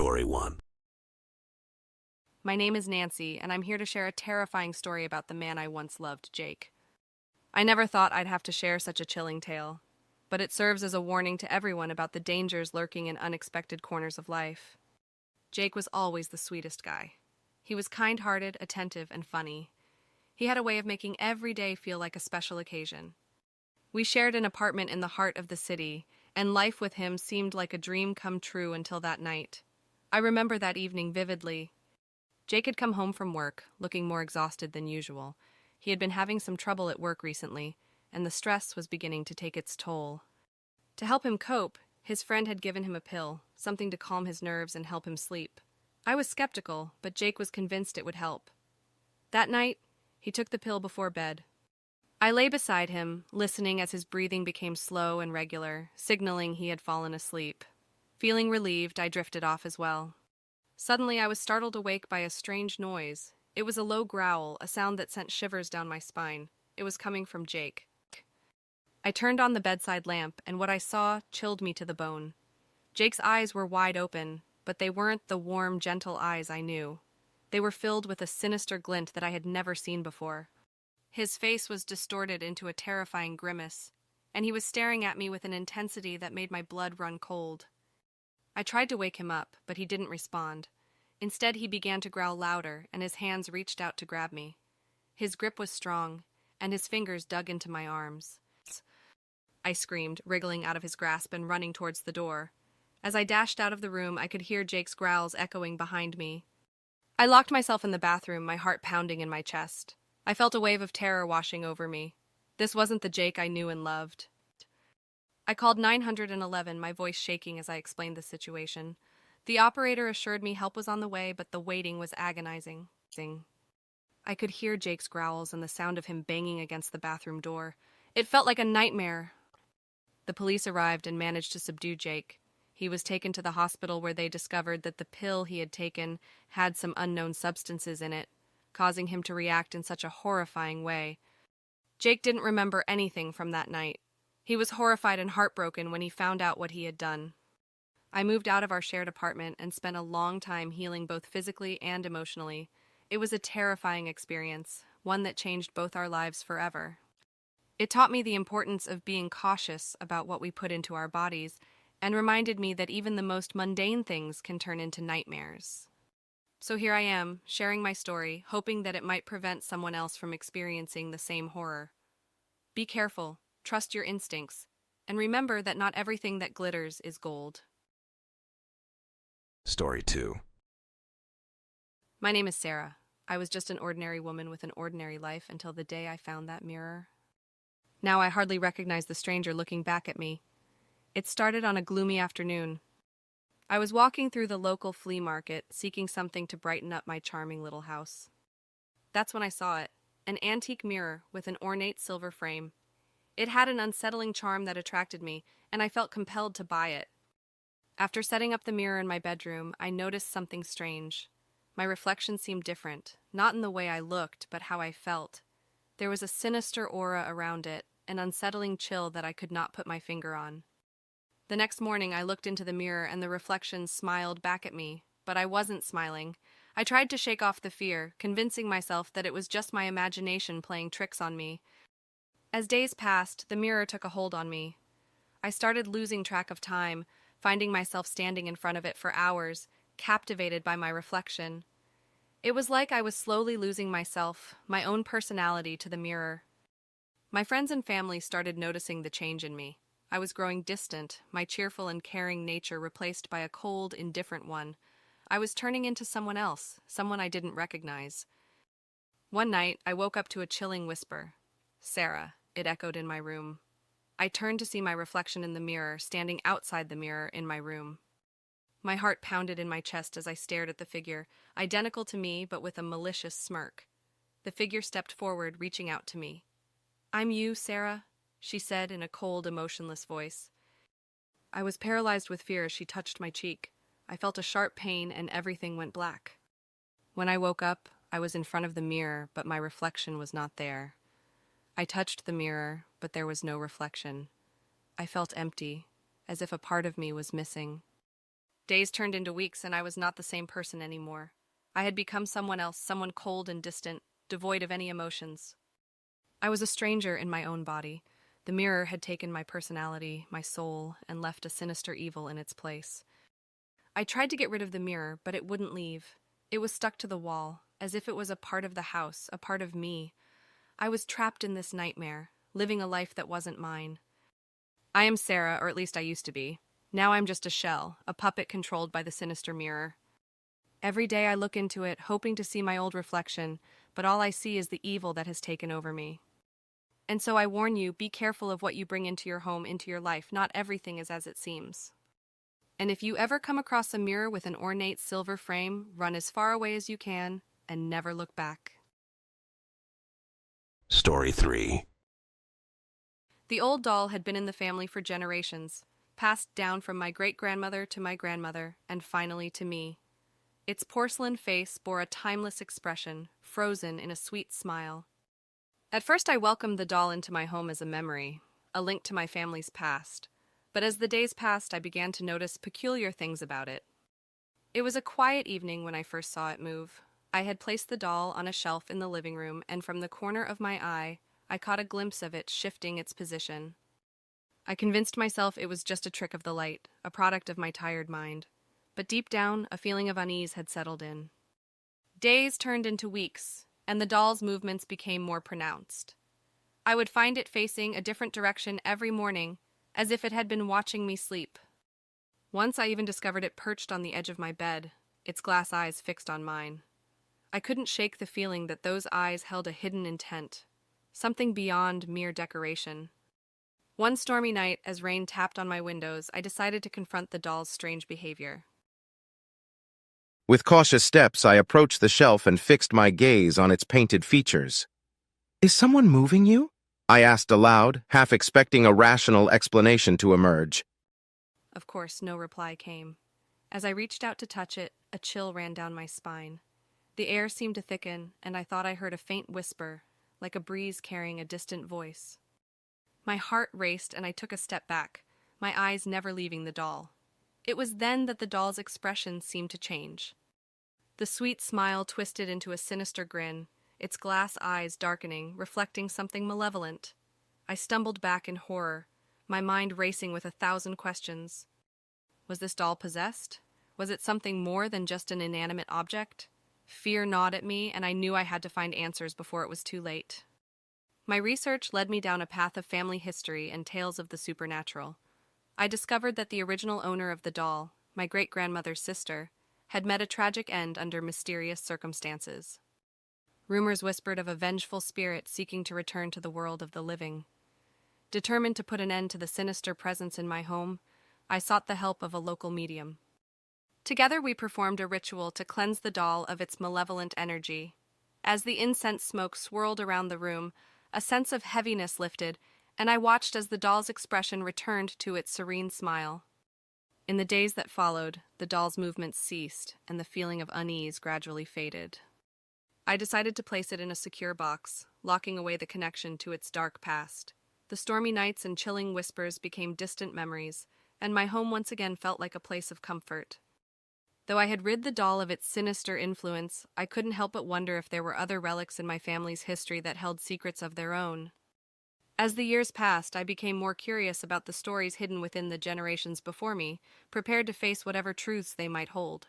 Story 1. My name is Nancy, and I'm here to share a terrifying story about the man I once loved, Jake. I never thought I'd have to share such a chilling tale, but it serves as a warning to everyone about the dangers lurking in unexpected corners of life. Jake was always the sweetest guy. He was kind-hearted, attentive, and funny. He had a way of making every day feel like a special occasion. We shared an apartment in the heart of the city, and life with him seemed like a dream come true until that night. I remember that evening vividly. Jake had come home from work, looking more exhausted than usual. He had been having some trouble at work recently, and the stress was beginning to take its toll. To help him cope, his friend had given him a pill, something to calm his nerves and help him sleep. I was skeptical, but Jake was convinced it would help. That night, he took the pill before bed. I lay beside him, listening as his breathing became slow and regular, signaling he had fallen asleep. Feeling relieved, I drifted off as well. Suddenly, I was startled awake by a strange noise. It was a low growl, a sound that sent shivers down my spine. It was coming from Jake. I turned on the bedside lamp, and what I saw chilled me to the bone. Jake's eyes were wide open, but they weren't the warm, gentle eyes I knew. They were filled with a sinister glint that I had never seen before. His face was distorted into a terrifying grimace, and he was staring at me with an intensity that made my blood run cold. I tried to wake him up, but he didn't respond. Instead, he began to growl louder, and his hands reached out to grab me. His grip was strong, and his fingers dug into my arms. I screamed, wriggling out of his grasp and running towards the door. As I dashed out of the room, I could hear Jake's growls echoing behind me. I locked myself in the bathroom, my heart pounding in my chest. I felt a wave of terror washing over me. This wasn't the Jake I knew and loved. I called 911, my voice shaking as I explained the situation. The operator assured me help was on the way, but the waiting was agonizing. I could hear Jake's growls and the sound of him banging against the bathroom door. It felt like a nightmare. The police arrived and managed to subdue Jake. He was taken to the hospital where they discovered that the pill he had taken had some unknown substances in it, causing him to react in such a horrifying way. Jake didn't remember anything from that night. He was horrified and heartbroken when he found out what he had done. I moved out of our shared apartment and spent a long time healing both physically and emotionally. It was a terrifying experience, one that changed both our lives forever. It taught me the importance of being cautious about what we put into our bodies and reminded me that even the most mundane things can turn into nightmares. So here I am, sharing my story, hoping that it might prevent someone else from experiencing the same horror. Be careful, trust your instincts, and remember that not everything that glitters is gold. Story 2. My name is Sarah. I was just an ordinary woman with an ordinary life until the day I found that mirror. Now I hardly recognize the stranger looking back at me. It started on a gloomy afternoon. I was walking through the local flea market, seeking something to brighten up my charming little house. That's when I saw it, an antique mirror with an ornate silver frame. It had an unsettling charm that attracted me, and I felt compelled to buy it. After setting up the mirror in my bedroom, I noticed something strange. My reflection seemed different, not in the way I looked, but how I felt. There was a sinister aura around it, an unsettling chill that I could not put my finger on. The next morning, I looked into the mirror and the reflection smiled back at me, but I wasn't smiling. I tried to shake off the fear, convincing myself that it was just my imagination playing tricks on me. As days passed, the mirror took a hold on me. I started losing track of time, finding myself standing in front of it for hours, captivated by my reflection. It was like I was slowly losing myself, my own personality, to the mirror. My friends and family started noticing the change in me. I was growing distant, my cheerful and caring nature replaced by a cold, indifferent one. I was turning into someone else, someone I didn't recognize. One night, I woke up to a chilling whisper. "Sarah," it echoed in my room. I turned to see my reflection in the mirror, standing outside the mirror in my room. My heart pounded in my chest as I stared at the figure, identical to me but with a malicious smirk. The figure stepped forward, reaching out to me. "I'm you, Sarah," she said in a cold, emotionless voice. I was paralyzed with fear as she touched my cheek. I felt a sharp pain and everything went black. When I woke up, I was in front of the mirror, but my reflection was not there. I touched the mirror, but there was no reflection. I felt empty, as if a part of me was missing. Days turned into weeks, and I was not the same person anymore. I had become someone else, someone cold and distant, devoid of any emotions. I was a stranger in my own body. The mirror had taken my personality, my soul, and left a sinister evil in its place. I tried to get rid of the mirror, but it wouldn't leave. It was stuck to the wall, as if it was a part of the house, a part of me. I was trapped in this nightmare, living a life that wasn't mine. I am Sarah, or at least I used to be. Now I'm just a shell, a puppet controlled by the sinister mirror. Every day I look into it, hoping to see my old reflection, but all I see is the evil that has taken over me. And so I warn you, be careful of what you bring into your home, into your life. Not everything is as it seems. And if you ever come across a mirror with an ornate silver frame, run as far away as you can and never look back. Story 3. The old doll had been in the family for generations, passed down from my great-grandmother to my grandmother, and finally to me. Its porcelain face bore a timeless expression, frozen in a sweet smile. At first I welcomed the doll into my home as a memory, a link to my family's past. But as the days passed, I began to notice peculiar things about it. It was a quiet evening when I first saw it move. I had placed the doll on a shelf in the living room, and from the corner of my eye, I caught a glimpse of it shifting its position. I convinced myself it was just a trick of the light, a product of my tired mind. But deep down, a feeling of unease had settled in. Days turned into weeks, and the doll's movements became more pronounced. I would find it facing a different direction every morning, as if it had been watching me sleep. Once I even discovered it perched on the edge of my bed, its glass eyes fixed on mine. I couldn't shake the feeling that those eyes held a hidden intent, something beyond mere decoration. One stormy night, as rain tapped on my windows, I decided to confront the doll's strange behavior. With cautious steps, I approached the shelf and fixed my gaze on its painted features. "Is someone moving you?" I asked aloud, half expecting a rational explanation to emerge. Of course, no reply came. As I reached out to touch it, a chill ran down my spine. The air seemed to thicken, and I thought I heard a faint whisper, like a breeze carrying a distant voice. My heart raced, and I took a step back, my eyes never leaving the doll. It was then that the doll's expression seemed to change. The sweet smile twisted into a sinister grin, its glass eyes darkening, reflecting something malevolent. I stumbled back in horror, my mind racing with 1,000 questions. Was this doll possessed? Was it something more than just an inanimate object? Fear gnawed at me, and I knew I had to find answers before it was too late. My research led me down a path of family history and tales of the supernatural. I discovered that the original owner of the doll, my great-grandmother's sister, had met a tragic end under mysterious circumstances. Rumors whispered of a vengeful spirit seeking to return to the world of the living. Determined to put an end to the sinister presence in my home, I sought the help of a local medium. Together we performed a ritual to cleanse the doll of its malevolent energy. As the incense smoke swirled around the room, a sense of heaviness lifted, and I watched as the doll's expression returned to its serene smile. In the days that followed, the doll's movements ceased, and the feeling of unease gradually faded. I decided to place it in a secure box, locking away the connection to its dark past. The stormy nights and chilling whispers became distant memories, and my home once again felt like a place of comfort. Though I had rid the doll of its sinister influence, I couldn't help but wonder if there were other relics in my family's history that held secrets of their own. As the years passed, I became more curious about the stories hidden within the generations before me, prepared to face whatever truths they might hold.